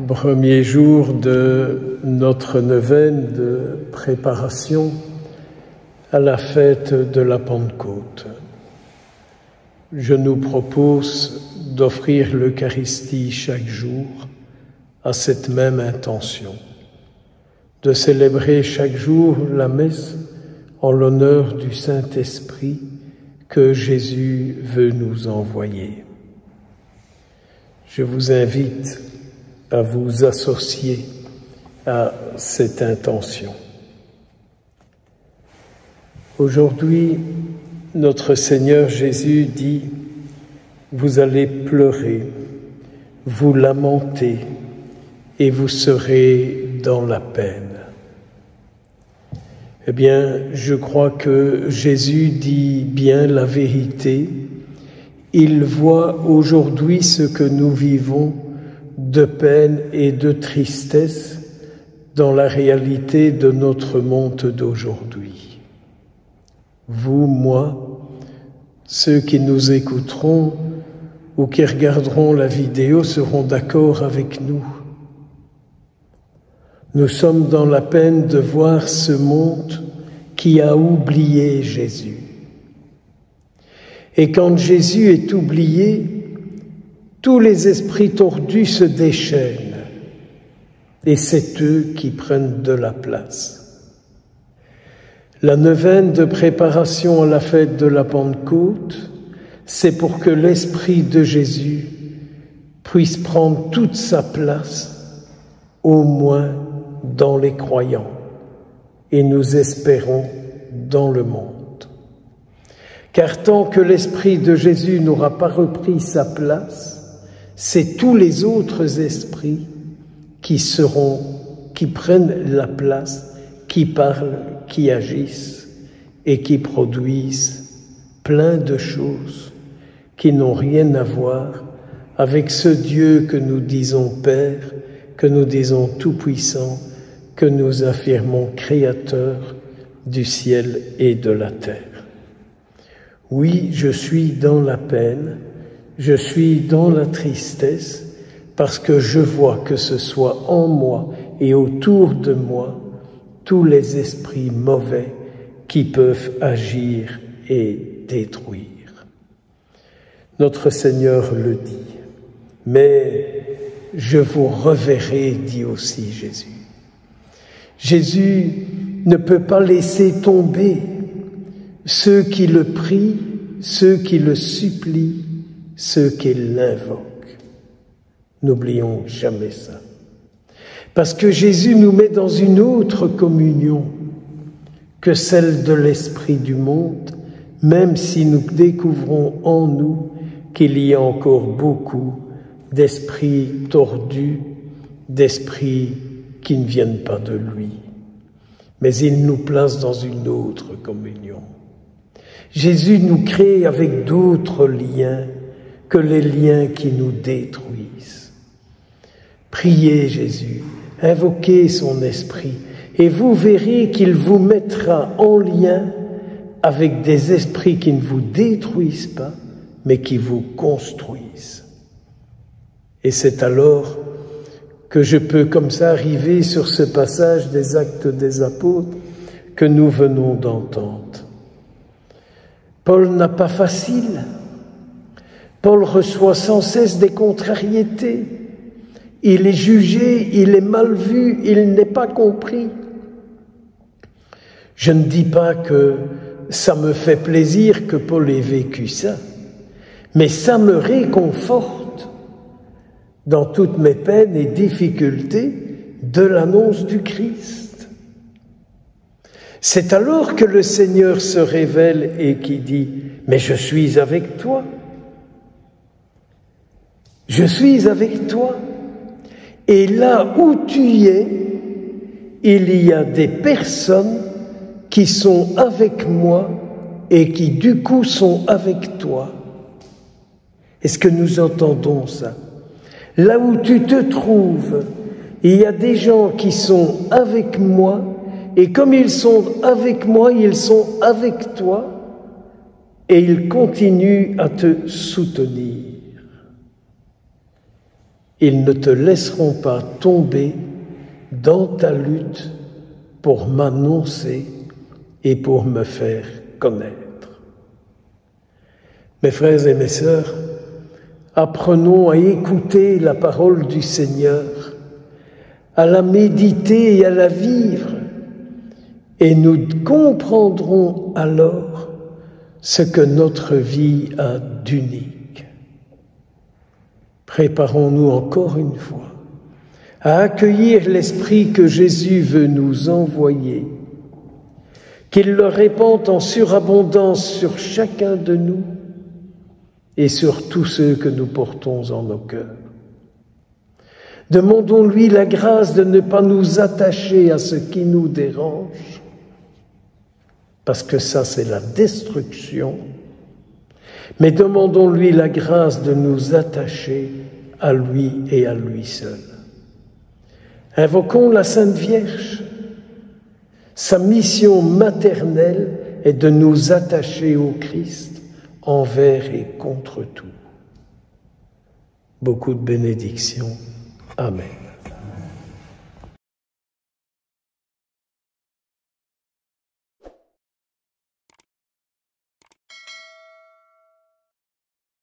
Premier jour de notre neuvaine de préparation à la fête de la Pentecôte. Je nous propose d'offrir l'Eucharistie chaque jour à cette même intention, de célébrer chaque jour la messe en l'honneur du Saint-Esprit que Jésus veut nous envoyer. Je vous invite à vous associer à cette intention. Aujourd'hui, notre Seigneur Jésus dit « Vous allez pleurer, vous lamenter et vous serez dans la peine ». Eh bien, je crois que Jésus dit bien la vérité. Il voit aujourd'hui ce que nous vivons de peine et de tristesse dans la réalité de notre monde d'aujourd'hui. Vous, moi, ceux qui nous écouteront ou qui regarderont la vidéo seront d'accord avec nous. Nous sommes dans la peine de voir ce monde qui a oublié Jésus. Et quand Jésus est oublié, tous les esprits tordus se déchaînent et c'est eux qui prennent de la place. La neuvaine de préparation à la fête de la Pentecôte, c'est pour que l'Esprit de Jésus puisse prendre toute sa place, au moins dans les croyants, et nous espérons dans le monde. Car tant que l'Esprit de Jésus n'aura pas repris sa place, c'est tous les autres esprits qui prennent la place, qui parlent, qui agissent et qui produisent plein de choses qui n'ont rien à voir avec ce Dieu que nous disons Père, que nous disons Tout-Puissant, que nous affirmons Créateur du ciel et de la terre. Oui, je suis dans la peine, je suis dans la tristesse, parce que je vois que ce soit en moi et autour de moi tous les esprits mauvais qui peuvent agir et détruire. Notre Seigneur le dit, mais je vous reverrai, dit aussi Jésus. Jésus ne peut pas laisser tomber ceux qui le prient, ceux qui le supplient, ceux qui l'invoquent. N'oublions jamais ça. Parce que Jésus nous met dans une autre communion que celle de l'esprit du monde, même si nous découvrons en nous qu'il y a encore beaucoup d'esprits tordus, d'esprits qui ne viennent pas de lui. Mais il nous place dans une autre communion. Jésus nous crée avec d'autres liens que les liens qui nous détruisent. Priez Jésus, invoquez son esprit, et vous verrez qu'il vous mettra en lien avec des esprits qui ne vous détruisent pas, mais qui vous construisent. Et c'est alors que je peux comme ça arriver sur ce passage des Actes des Apôtres que nous venons d'entendre. Paul n'a pas facile. Paul reçoit sans cesse des contrariétés. Il est jugé, il est mal vu, il n'est pas compris. Je ne dis pas que ça me fait plaisir que Paul ait vécu ça, mais ça me réconforte dans toutes mes peines et difficultés de l'annonce du Christ. C'est alors que le Seigneur se révèle et qui dit « Mais je suis avec toi. Je suis avec toi. » Et là où tu es, il y a des personnes qui sont avec moi et qui du coup sont avec toi. Est-ce que nous entendons ça? Là où tu te trouves, il y a des gens qui sont avec moi, et comme ils sont avec moi, ils sont avec toi, et ils continuent à te soutenir. ils ne te laisseront pas tomber dans ta lutte pour m'annoncer et pour me faire connaître. Mes frères et mes sœurs, apprenons à écouter la parole du Seigneur, à la méditer et à la vivre, et nous comprendrons alors ce que notre vie a d'unique. Préparons-nous encore une fois à accueillir l'Esprit que Jésus veut nous envoyer, qu'il le répande en surabondance sur chacun de nous et sur tous ceux que nous portons en nos cœurs. Demandons-lui la grâce de ne pas nous attacher à ce qui nous dérange, parce que ça, c'est la destruction. Mais demandons-lui la grâce de nous attacher à lui et à lui seul. Invoquons la Sainte Vierge. Sa mission maternelle est de nous attacher au Christ envers et contre tout. Beaucoup de bénédictions. Amen.